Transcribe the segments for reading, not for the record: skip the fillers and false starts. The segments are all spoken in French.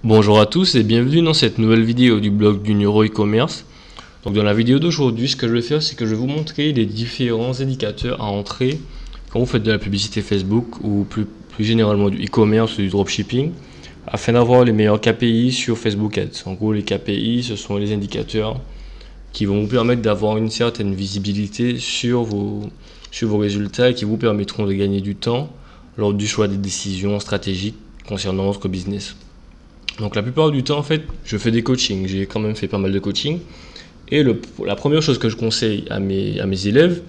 Bonjour à tous et bienvenue dans cette nouvelle vidéo du blog du Neuro e-commerce. Donc dans la vidéo d'aujourd'hui, ce que je vais faire, c'est que je vais vous montrer les différents indicateurs à entrer quand vous faites de la publicité Facebook ou plus généralement du e-commerce ou du dropshipping afin d'avoir les meilleurs KPI sur Facebook Ads. En gros, les KPI, ce sont les indicateurs qui vont vous permettre d'avoir une certaine visibilité sur vos résultats et qui vous permettront de gagner du temps lors du choix des décisions stratégiques concernant votre business. Donc la plupart du temps, en fait, je fais des coachings. J'ai quand même fait pas mal de coaching. Et la première chose que je conseille à mes élèves,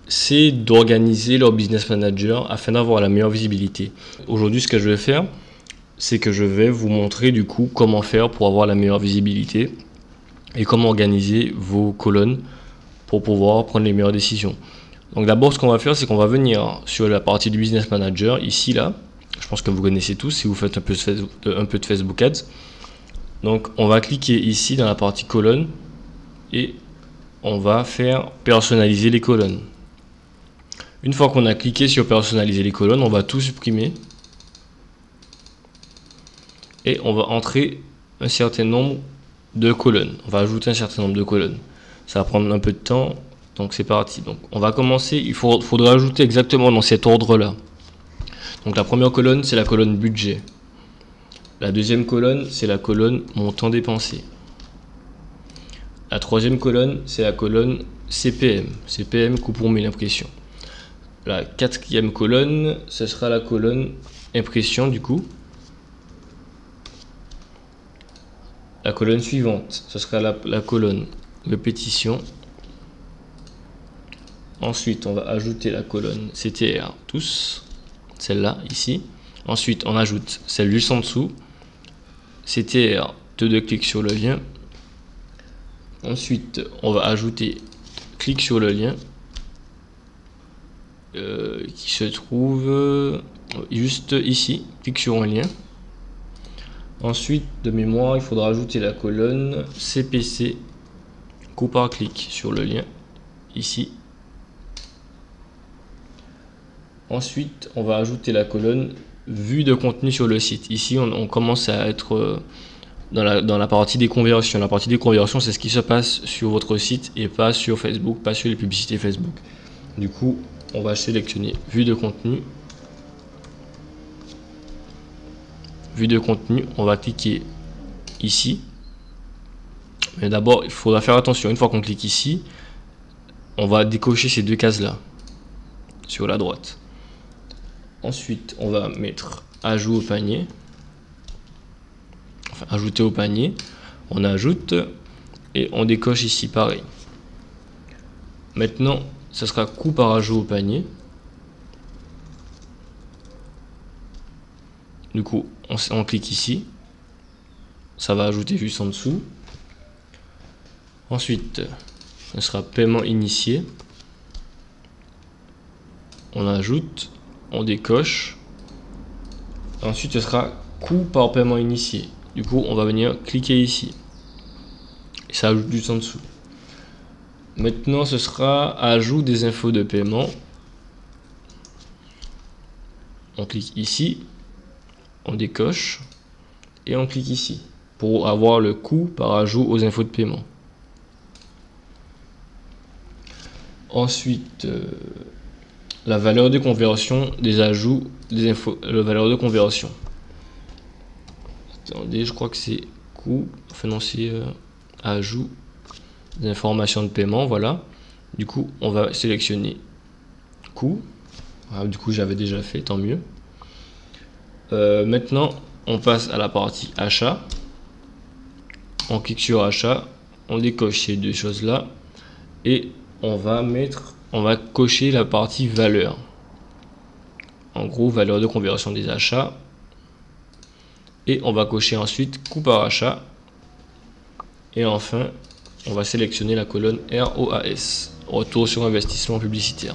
c'est d'organiser leur business manager afin d'avoir la meilleure visibilité. Aujourd'hui, ce que je vais faire, c'est que je vais vous montrer du coup comment faire pour avoir la meilleure visibilité et comment organiser vos colonnes pour pouvoir prendre les meilleures décisions. Donc d'abord, ce qu'on va faire, c'est qu'on va venir sur la partie du business manager, ici, là. Je pense que vous connaissez tous si vous faites un peu de Facebook Ads. Donc on va cliquer ici dans la partie colonne et on va faire personnaliser les colonnes. Une fois qu'on a cliqué sur personnaliser les colonnes, on va tout supprimer et on va entrer un certain nombre de colonnes. On va ajouter un certain nombre de colonnes. Ça va prendre un peu de temps, donc c'est parti. Donc on va commencer, il faudra ajouter exactement dans cet ordre-là. Donc la première colonne, c'est la colonne budget. La deuxième colonne, c'est la colonne montant dépensé. La troisième colonne, c'est la colonne CPM. CPM, coût pour 1000 impressions. La quatrième colonne, ce sera la colonne impression du coup. La colonne suivante, ce sera la colonne répétition. Ensuite, on va ajouter la colonne CTR tous. Celle-là, ici. Ensuite, on ajoute celle juste en dessous. CTR, 2 clics sur le lien. Ensuite, on va ajouter clic sur le lien qui se trouve juste ici. Clic sur un lien. Ensuite, de mémoire, il faudra ajouter la colonne CPC, coût par clic sur le lien, ici. Ensuite, on va ajouter la colonne vue de contenu sur le site. Ici, on commence à être dans la partie des conversions. La partie des conversions, c'est ce qui se passe sur votre site et pas sur Facebook, pas sur les publicités Facebook. Du coup, on va sélectionner vue de contenu. Vue de contenu, on va cliquer ici. Mais d'abord, il faudra faire attention. Une fois qu'on clique ici, on va décocher ces deux cases-là sur la droite. Ensuite, on va mettre ajout au panier. Enfin, ajouter au panier. On ajoute et on décoche ici pareil. Maintenant, ce sera coût par ajout au panier. Du coup, on clique ici. Ça va ajouter juste en dessous. Ensuite, ce sera paiement initié. On ajoute, on décoche. Ensuite, ce sera coût par paiement initié. Du coup, on va venir cliquer ici. Et ça ajoute juste en dessous. Maintenant, ce sera ajout des infos de paiement. On clique ici. On décoche. Et on clique ici. Pour avoir le coût par ajout aux infos de paiement. Ensuite, la valeur de conversion des ajouts des infos, la valeur de conversion. Attendez, je crois que c'est coût, enfin non, c'est ajout des informations de paiement, voilà. Du coup, on va sélectionner coût. Voilà, du coup, j'avais déjà fait, tant mieux. Maintenant, on passe à la partie achat. On clique sur achat, on décoche ces deux choses-là et on va cocher la partie valeur. En gros, valeur de conversion des achats. Et on va cocher ensuite coût par achat. Et enfin, on va sélectionner la colonne ROAS, retour sur investissement publicitaire.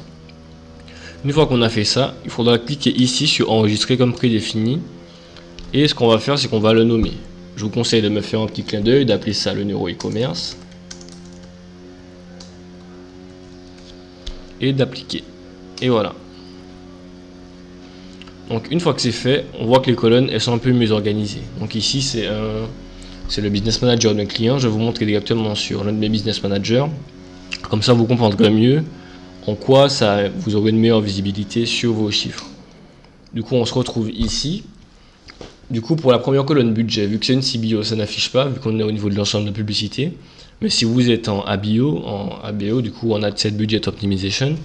Une fois qu'on a fait ça, il faudra cliquer ici sur enregistrer comme prédéfini. Et ce qu'on va faire, c'est qu'on va le nommer. Je vous conseille de me faire un petit clin d'œil, d'appeler ça le Neuro e-commerce. Et d'appliquer. Et voilà. Donc une fois que c'est fait, on voit que les colonnes elles sont un peu mieux organisées. Donc ici c'est le business manager de notre client. Je vais vous montrer directement sur l'un de mes business managers. Comme ça vous comprendrez mieux en quoi ça vous aurez une meilleure visibilité sur vos chiffres. Du coup on se retrouve ici. Du coup pour la première colonne budget, vu que c'est une CBO, ça n'affiche pas vu qu'on est au niveau de l'ensemble de publicité. Mais si vous êtes en ABO, du coup en Ad Set Budget Optimization,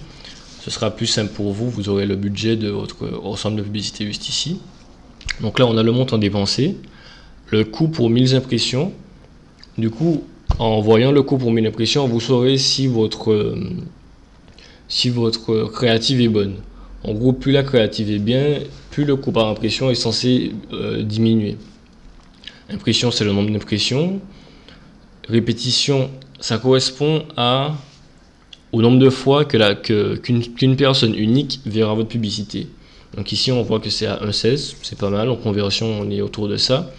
ce sera plus simple pour vous, vous aurez le budget de votre ensemble de publicité juste ici. Donc là on a le montant dépensé, le coût pour 1000 impressions. Du coup en voyant le coût pour 1000 impressions, vous saurez si votre créative est bonne. En gros, plus la créative est bien, plus le coût par impression est censé diminuer. Impression, c'est le nombre d'impressions. Répétition, ça correspond au nombre de fois qu'une personne unique verra votre publicité. Donc ici, on voit que c'est à 1,16, c'est pas mal. En conversion, on est autour de ça.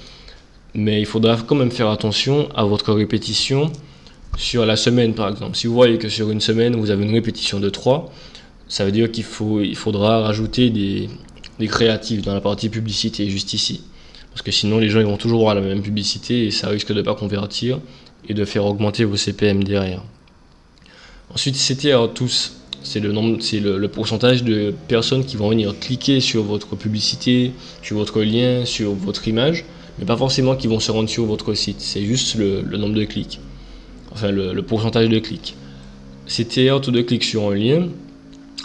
Mais il faudra quand même faire attention à votre répétition sur la semaine, par exemple. Si vous voyez que sur une semaine, vous avez une répétition de 3, ça veut dire qu'il faudra rajouter des créatifs dans la partie publicité, juste ici. Parce que sinon, les gens ils vont toujours voir la même publicité et ça risque de ne pas convertir et de faire augmenter vos CPM derrière. Ensuite, CTR tous, c'est le pourcentage de personnes qui vont venir cliquer sur votre publicité, sur votre lien, sur votre image, mais pas forcément qui vont se rendre sur votre site. C'est juste le nombre de clics, enfin le pourcentage de clics. CTR taux de clics sur un lien.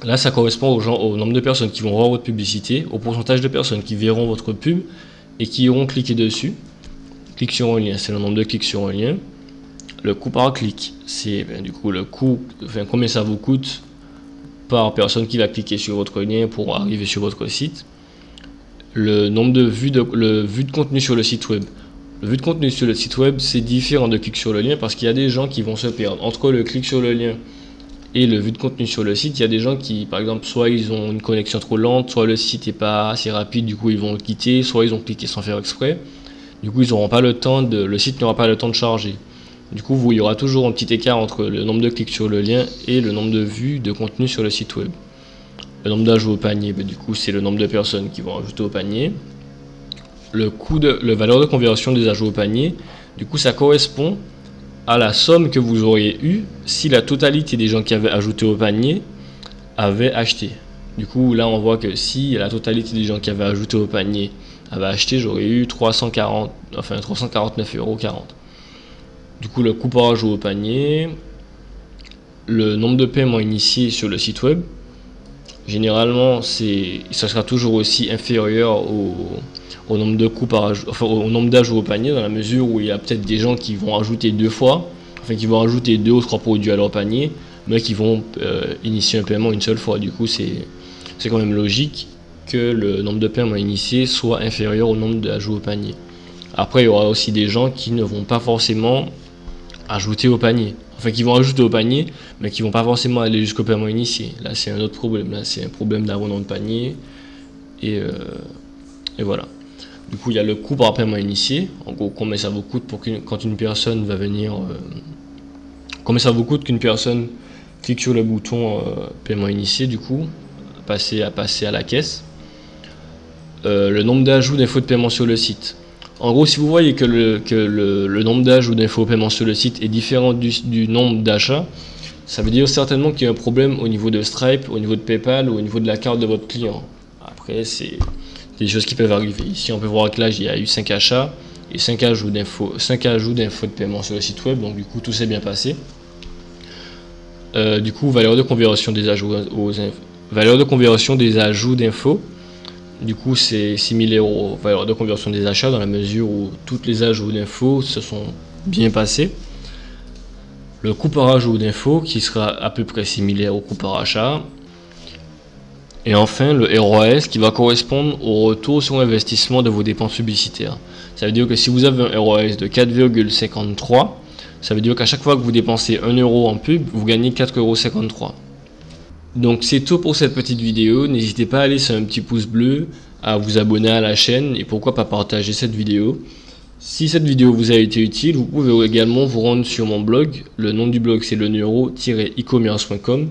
Là, ça correspond au nombre de personnes qui vont voir votre publicité, au pourcentage de personnes qui verront votre pub et qui iront cliquer dessus. Clic sur un lien, c'est le nombre de clics sur un lien. Le coût par clic, c'est du coup le coût, combien ça vous coûte par personne qui va cliquer sur votre lien pour arriver sur votre site. Le nombre de vues de contenu sur le site web. Le vue de contenu sur le site web, c'est différent de clic sur le lien parce qu'il y a des gens qui vont se perdre entre le clic sur le lien et le vue de contenu sur le site. Il y a des gens qui, par exemple, soit ils ont une connexion trop lente, soit le site n'est pas assez rapide, du coup ils vont le quitter, soit ils ont cliqué sans faire exprès. Du coup, le site n'aura pas le temps de charger. Du coup, il y aura toujours un petit écart entre le nombre de clics sur le lien et le nombre de vues de contenu sur le site web. Le nombre d'ajouts au panier, du coup, c'est le nombre de personnes qui vont ajouter au panier. Le valeur de conversion des ajouts au panier, du coup, ça correspond à la somme que vous auriez eue si la totalité des gens qui avaient ajouté au panier avaient acheté. Du coup, là, on voit que si la totalité des gens qui avaient ajouté au panier avaient acheté, j'aurais eu 349,40 €. Du coup, le coût par ajout au panier, le nombre de paiements initiés sur le site web, généralement, ça sera toujours aussi inférieur au nombre de coûts au nombre d'ajouts au panier, dans la mesure où il y a peut-être des gens qui vont ajouter 2 fois, qui vont ajouter 2 ou 3 produits à leur panier, mais qui vont initier un paiement une seule fois. Du coup, c'est quand même logique que le nombre de paiements initiés soit inférieur au nombre d'ajouts au panier. Après, il y aura aussi des gens qui ne vont pas forcément ajouter au panier. Qui vont ajouter au panier, mais qui vont pas forcément aller jusqu'au paiement initié. Là, c'est un autre problème. Là, c'est un problème d'abandon de panier. Et voilà. Du coup, il y a le coût par paiement initié. En gros, combien ça vous coûte quand une personne va venir... combien ça vous coûte qu'une personne clique sur le bouton paiement initié, du coup, passer à la caisse. Le nombre d'ajouts d'infos de paiement sur le site. En gros, si vous voyez que le nombre d'ajouts d'infos de paiement sur le site est différent du nombre d'achats, ça veut dire certainement qu'il y a un problème au niveau de Stripe, au niveau de PayPal ou au niveau de la carte de votre client. Après, c'est des choses qui peuvent arriver. Ici, on peut voir que là, il y a eu 5 achats et 5 ajouts d'infos de paiement sur le site web. Donc, du coup, tout s'est bien passé. Du coup, valeur de conversion des ajouts d'infos. Du coup, c'est 6 000 € valeur de conversion des achats dans la mesure où toutes les ajouts d'infos se sont bien passés. Le coût par ajout d'infos qui sera à peu près 6 000 € coût par achat. Et enfin, le ROAS qui va correspondre au retour sur investissement de vos dépenses publicitaires. Ça veut dire que si vous avez un ROAS de 4,53, ça veut dire qu'à chaque fois que vous dépensez 1 € en pub, vous gagnez 4,53 €. Donc c'est tout pour cette petite vidéo. N'hésitez pas à laisser un petit pouce bleu, à vous abonner à la chaîne et pourquoi pas partager cette vidéo. Si cette vidéo vous a été utile, vous pouvez également vous rendre sur mon blog. Le nom du blog c'est leneuro-ecommerce.com.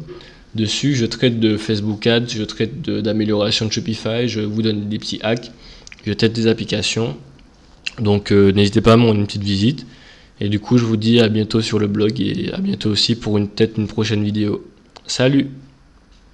Dessus, je traite de Facebook Ads, je traite d'amélioration de Shopify, je vous donne des petits hacks, je teste des applications. Donc n'hésitez pas à me rendre une petite visite. Et du coup, je vous dis à bientôt sur le blog et à bientôt aussi pour une prochaine vidéo. Salut!